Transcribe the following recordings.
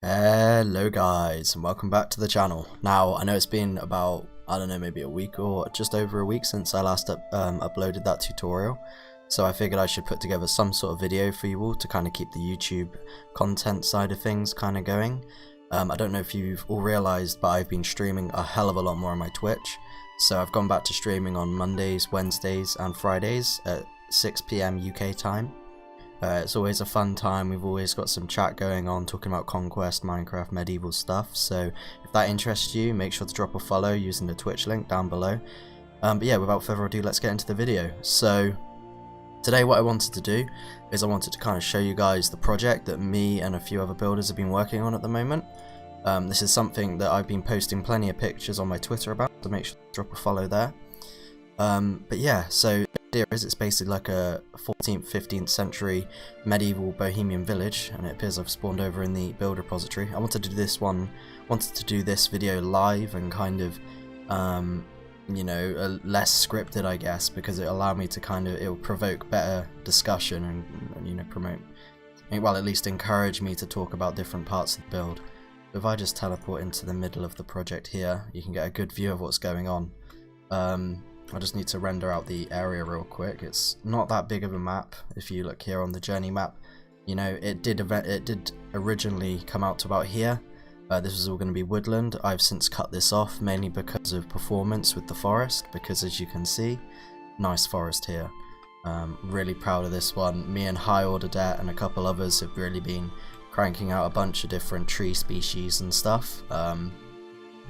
Hello guys, and welcome back to the channel. Now, I know it's been about, I don't know, maybe a week or just over a week since I last uploaded that tutorial, so I figured I should put together some sort of video for you all to kind of keep the YouTube content side of things kind of going. I don't know if you've all realised, but I've been streaming a hell of a lot more on my Twitch, so I've gone back to streaming on Mondays, Wednesdays and Fridays at 6 PM UK time. It's always a fun time. We've always got some chat going on talking about Conquest, Minecraft, medieval stuff, so if that interests you, make sure to drop a follow using the Twitch link down below. But yeah, without further ado, let's get into the video. So today what I wanted to do is I wanted to kind of show you guys the project that me and a few other builders have been working on at the moment. This is something that I've been posting plenty of pictures on my Twitter about, so make sure to drop a follow there. But yeah, so the idea is it's basically like a 14th, 15th century medieval Bohemian village, and it appears I've spawned over in the build repository. I wanted to do this video live and kind of, you know, less scripted, I guess, because it allowed me to kind of, it will provoke better discussion and, you know, promote, well, at least encourage me to talk about different parts of the build. If I just teleport into the middle of the project here, you can get a good view of what's going on. I just need to render out the area real quick. It's not that big of a map. If you look here on the journey map, you know, it did originally come out to about here. This was all going to be woodland. I've since cut this off, mainly because of performance with the forest, because as you can see, nice forest here. Really proud of this one. Me and High Order Det and a couple others have really been cranking out a bunch of different tree species and stuff.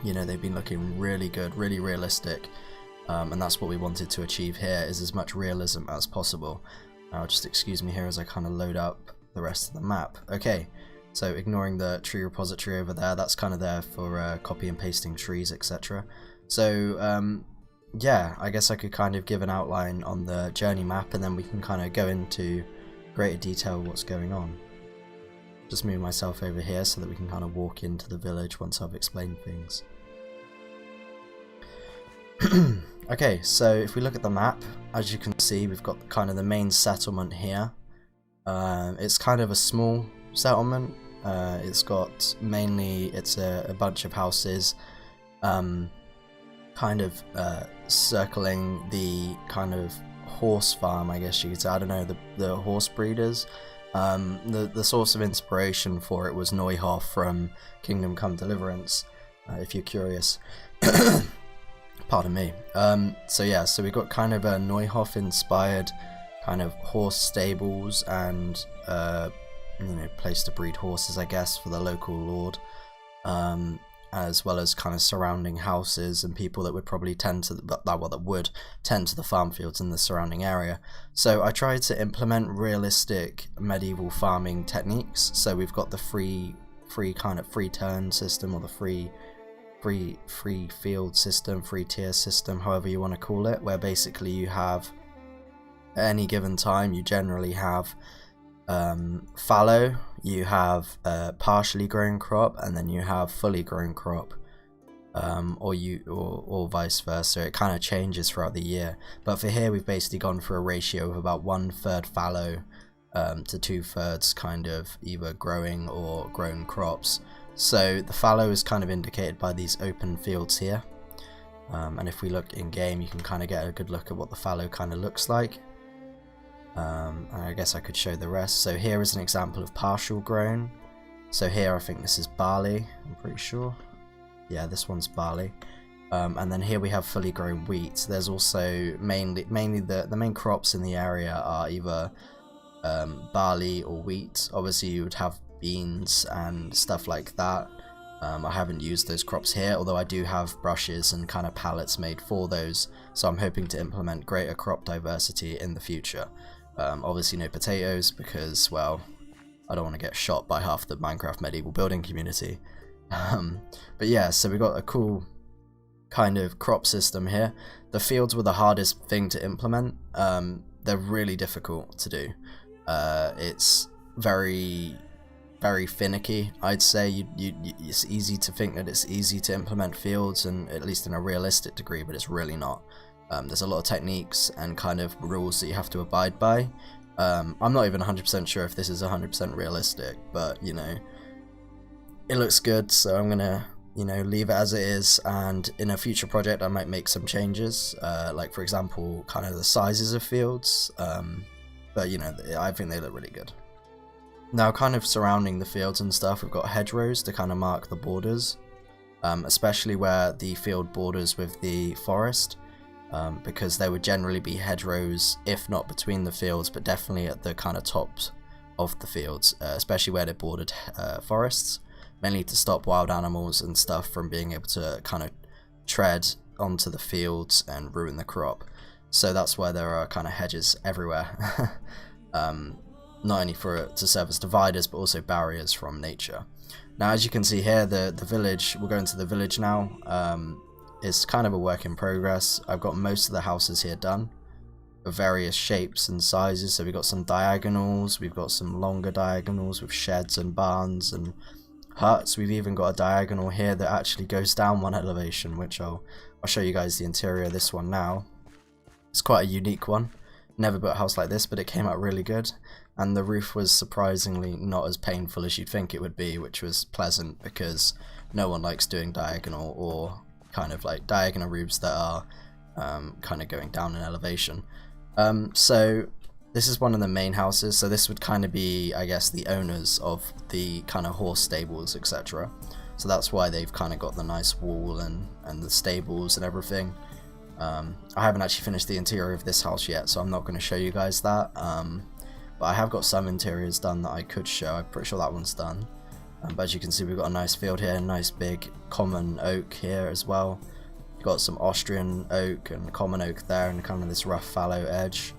You know, they've been looking really good, really realistic. And that's what we wanted to achieve here, is as much realism as possible. Now just excuse me here as I kind of load up the rest of the map. Okay, so ignoring the tree repository over there, that's kind of there for copy and pasting trees, etc. So yeah, I guess I could kind of give an outline on the journey map, and then we can kind of go into greater detail what's going on. Just move myself over here so that we can kind of walk into the village once I've explained things. Okay, so if we look at the map, as you can see, we've got kind of the main settlement here. It's kind of a small settlement. It's got mainly, it's a bunch of houses kind of circling the kind of horse farm, I guess you could say. I don't know, the horse breeders. The source of inspiration for it was Neuhoff from Kingdom Come Deliverance, if you're curious. Pardon me. So yeah, so we got kind of a Neuhoff inspired kind of horse stables and you know, place to breed horses, I guess, for the local lord, as well as kind of surrounding houses and people that would probably tend to that would tend to the farm fields in the surrounding area. So I tried to implement realistic medieval farming techniques. So we've got the free turn system, or the free field system, free tier system, however you want to call it, where basically you have, at any given time, you generally have fallow, you have partially grown crop, and then you have fully grown crop, or vice versa. It kind of changes throughout the year, but for here we've basically gone for a ratio of about 1/3 fallow to 2/3 kind of either growing or grown crops. So the fallow is kind of indicated by these open fields here, and if we look in game, you can kind of get a good look at what the fallow kind of looks like. And I guess I could show the rest. So here is an example of partial grown. So here I think this is barley, I'm pretty sure. Yeah, this one's barley. And then here we have fully grown wheat. There's also mainly the main crops in the area are either barley or wheat. Obviously you would have beans and stuff like that. I haven't used those crops here, although I do have brushes and kind of pallets made for those, so I'm hoping to implement greater crop diversity in the future. Obviously no potatoes, because, well, I don't want to get shot by half the Minecraft medieval building community. But yeah, so we got a cool kind of crop system here. The fields were the hardest thing to implement. They're really difficult to do. It's very finicky, I'd say. It's easy to think that it's easy to implement fields, and at least in a realistic degree, but it's really not. There's a lot of techniques and kind of rules that you have to abide by. I'm not even 100% sure if this is 100% realistic, but you know, it looks good, so I'm gonna, you know, leave it as it is, and in a future project I might make some changes, like for example kind of the sizes of fields, but you know, I think they look really good. Now kind of surrounding the fields and stuff, we've got hedgerows to kind of mark the borders, especially where the field borders with the forest, because there would generally be hedgerows, if not between the fields, but definitely at the kind of tops of the fields, especially where they bordered forests, mainly to stop wild animals and stuff from being able to kind of tread onto the fields and ruin the crop. So that's why there are kind of hedges everywhere, not only to serve as dividers, but also barriers from nature. Now, as you can see here, the village, we'll go into the village now, is kind of a work in progress. I've got most of the houses here done, of various shapes and sizes. So we've got some diagonals, we've got some longer diagonals with sheds and barns and huts. We've even got a diagonal here that actually goes down one elevation, which I'll show you guys the interior of this one now. It's quite a unique one. Never built a house like this, but it came out really good, and the roof was surprisingly not as painful as you'd think it would be, which was pleasant, because no one likes doing diagonal or kind of like diagonal roofs that are kind of going down in elevation. So this is one of the main houses, so this would kind of be, I guess, the owners of the kind of horse stables, etc. So that's why they've kind of got the nice wall and the stables and everything. I haven't actually finished the interior of this house yet, so I'm not going to show you guys that, but I have got some interiors done that I could show. I'm pretty sure that one's done, but as you can see, we've got a nice field here, a nice big common oak here as well. We've got some Austrian oak and common oak there, and kind of this rough fallow edge.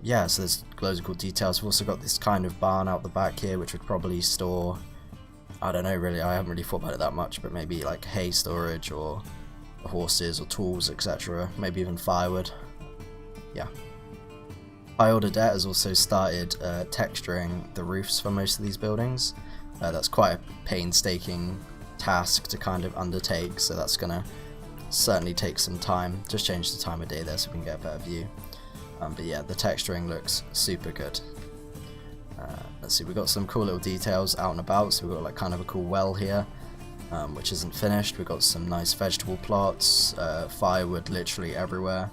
Yeah, so there's loads of cool details. We've also got this kind of barn out the back here, which would probably store, I don't know really, I haven't really thought about it that much, but maybe like hay storage or horses or tools, etc. Maybe even firewood. Yeah. High Order Debt has also started texturing the roofs for most of these buildings. That's quite a painstaking task to kind of undertake, so that's gonna certainly take some time. Just change the time of day there so we can get a better view. But yeah, the texturing looks super good. Let's see, we've got some cool little details out and about. So we've got like kind of a cool well here, which isn't finished. We've got some nice vegetable plots, firewood literally everywhere.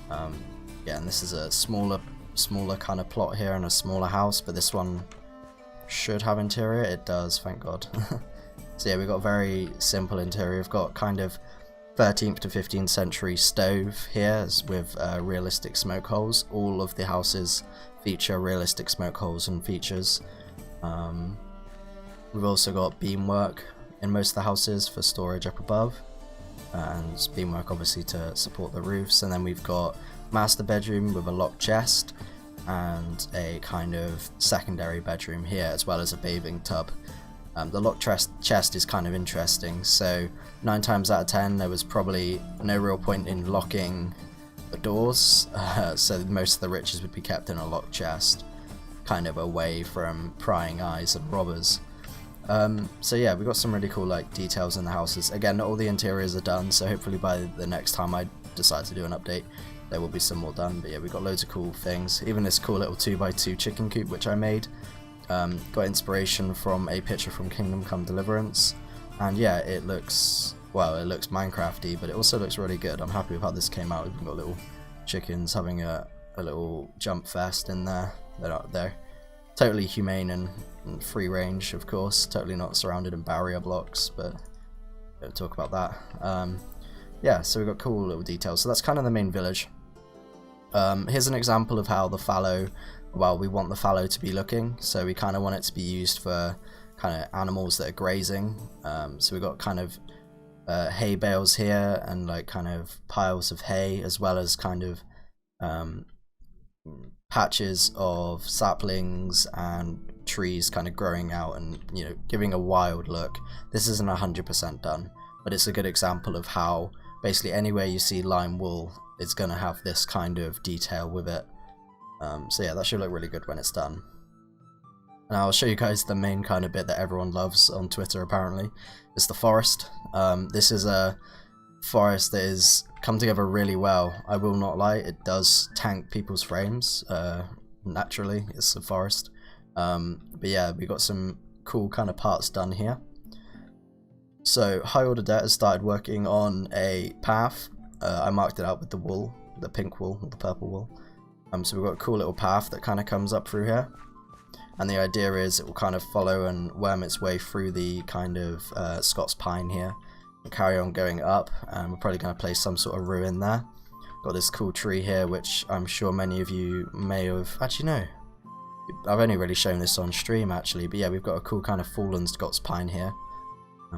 Yeah, and this is a smaller kind of plot here and a smaller house, but this one should have interior. It does, thank God. So yeah, we've got a very simple interior. We've got kind of 13th to 15th century stove here with realistic smoke holes. All of the houses feature realistic smoke holes and features. We've also got beamwork in most of the houses for storage up above, and beamwork obviously to support the roofs. And then we've got master bedroom with a locked chest and a kind of secondary bedroom here, as well as a bathing tub. The locked chest is kind of interesting, so 9 times out of 10 there was probably no real point in locking the doors, so most of the riches would be kept in a locked chest, kind of away from prying eyes and robbers. So yeah, we've got some really cool like details in the houses. Again, not all the interiors are done, so hopefully by the next time I decide to do an update there will be some more done. But yeah, we've got loads of cool things, even this cool little 2x2 chicken coop which I made. Got inspiration from a picture from Kingdom Come Deliverance, and yeah, it looks, well, it looks Minecrafty, but it also looks really good. I'm happy with how this came out. We've got little chickens having a little jump fest in there. They're totally humane and free range, of course, totally not surrounded in barrier blocks, but we'll talk about that. Yeah, so we've got cool little details. So that's kind of the main village. Here's an example of how the fallow, well, we want the fallow to be looking, so we kind of want it to be used for kind of animals that are grazing. So we've got kind of hay bales here and like kind of piles of hay, as well as kind of patches of saplings and trees kind of growing out and, you know, giving a wild look. This isn't 100% done, but it's a good example of how basically anywhere you see lime wool, it's going to have this kind of detail with it. So yeah, that should look really good when it's done. And I'll show you guys the main kind of bit that everyone loves on Twitter apparently. It's the forest. This is a forest that is come together really well. I will not lie, it does tank people's frames. Naturally, it's a forest. But yeah, we got some cool kind of parts done here. So High Order Det has started working on a path. I marked it out with the wool, the pink wool, or the purple wool. So we've got a cool little path that kind of comes up through here. And the idea is it will kind of follow and worm its way through the kind of Scots pine here. And carry on going up, and we're probably going to place some sort of ruin there. Got this cool tree here, which I'm sure many of you may have... Actually, no. I've only really shown this on stream, actually. But yeah, we've got a cool kind of fallen Scots pine here,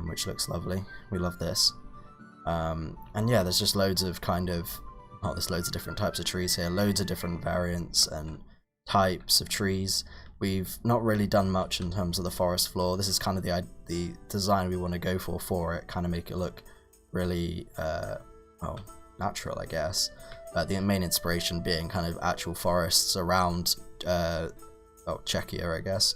which looks lovely. We love this. And yeah, there's just loads of kind of... Oh, there's loads of different types of trees here. Loads of different variants and types of trees. We've not really done much in terms of the forest floor. This is kind of the design we want to go for it. Kind of make it look really, well, natural, I guess. The main inspiration being kind of actual forests around, Czechia, I guess.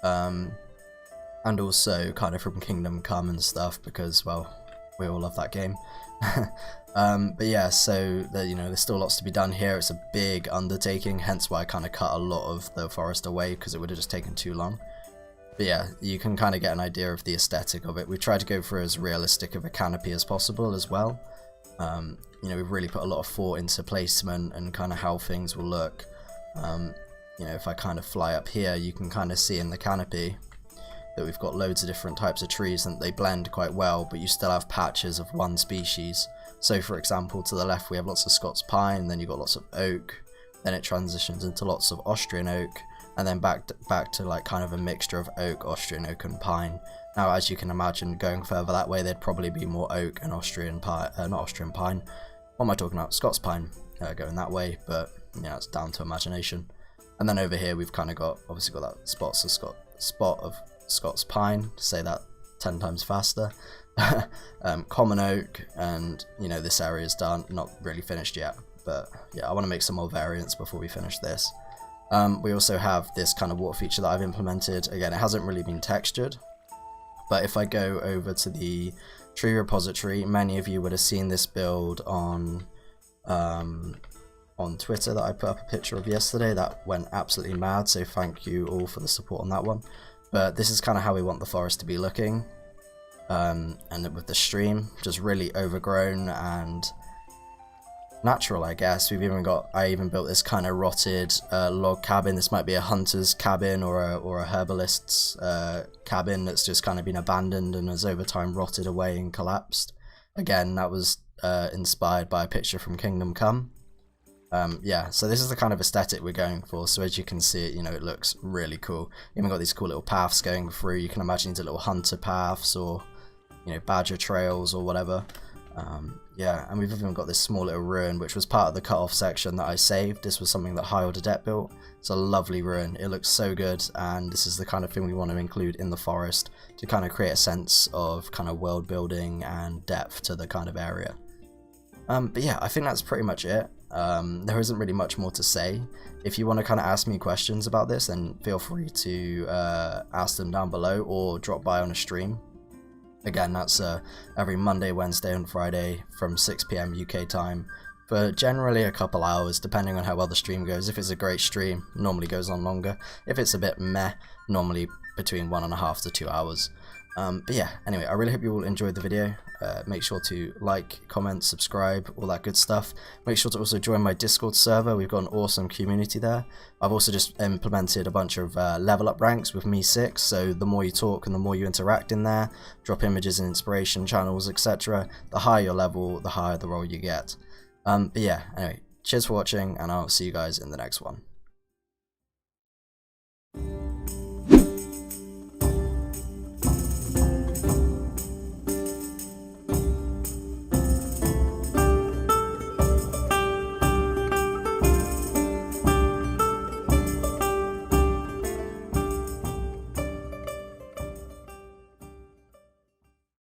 And also kind of from Kingdom Come and stuff, because, well, we all love that game. But yeah, so there's still lots to be done here. It's a big undertaking, hence why I kind of cut a lot of the forest away, because it would have just taken too long. But yeah, you can kind of get an idea of the aesthetic of it. We tried to go for as realistic of a canopy as possible as well. We've really put a lot of thought into placement and kind of how things will look. If I kind of fly up here, you can kind of see in the canopy that we've got loads of different types of trees and they blend quite well, but you still have patches of one species. So for example, to the left we have lots of Scots pine, then you've got lots of oak, then it transitions into lots of Austrian oak, and then back to like kind of a mixture of oak, Austrian oak and pine. Now as you can imagine, going further that way there'd probably be more oak and Austrian pine, not Austrian pine, what am I talking about, Scots pine going that way, but yeah, it's down to imagination. And then over here we've kind of got, obviously got that spot of Scots pine, to say that 10 times faster. Common oak, and this area is done, not really finished yet, but yeah, I want to make some more variants before we finish this. We also have this kind of water feature that I've implemented. Again, it hasn't really been textured, but if I go over to the tree repository, many of you would have seen this build on Twitter that I put up a picture of yesterday. That went absolutely mad, so thank you all for the support on that one. But this is kind of how we want the forest to be looking. And with the stream, just really overgrown and natural, I guess. I even built this kind of rotted log cabin. This might be a hunter's cabin or a herbalist's cabin that's just kind of been abandoned and has over time rotted away and collapsed. Again, that was inspired by a picture from Kingdom Come. Yeah, so this is the kind of aesthetic we're going for. So as you can see, it looks really cool. Even got these cool little paths going through. You can imagine these little hunter paths or badger trails or whatever. Yeah, and we've even got this small little ruin which was part of the cut-off section that I saved. This was something that High Order Det built. It's a lovely ruin. It looks so good, and this is the kind of thing we want to include in the forest to kind of create a sense of kind of world building and depth to the kind of area. But yeah, I think that's pretty much it. There isn't really much more to say. If you want to kind of ask me questions about this, then feel free to ask them down below or drop by on a stream. Again, that's every Monday, Wednesday and Friday from 6 PM UK time for generally a couple hours, depending on how well the stream goes. If it's a great stream, normally goes on longer. If it's a bit meh, normally between 1.5 to 2 hours. But yeah, anyway, I really hope you all enjoyed the video. Make sure to like, comment, subscribe, all that good stuff. Make sure to also join my Discord server. We've got an awesome community there. I've also just implemented a bunch of level up ranks with me 6, so the more you talk and the more you interact in there, drop images and inspiration channels, etc., the higher your level, the higher the role you get. But yeah, anyway, cheers for watching, and I'll see you guys in the next one.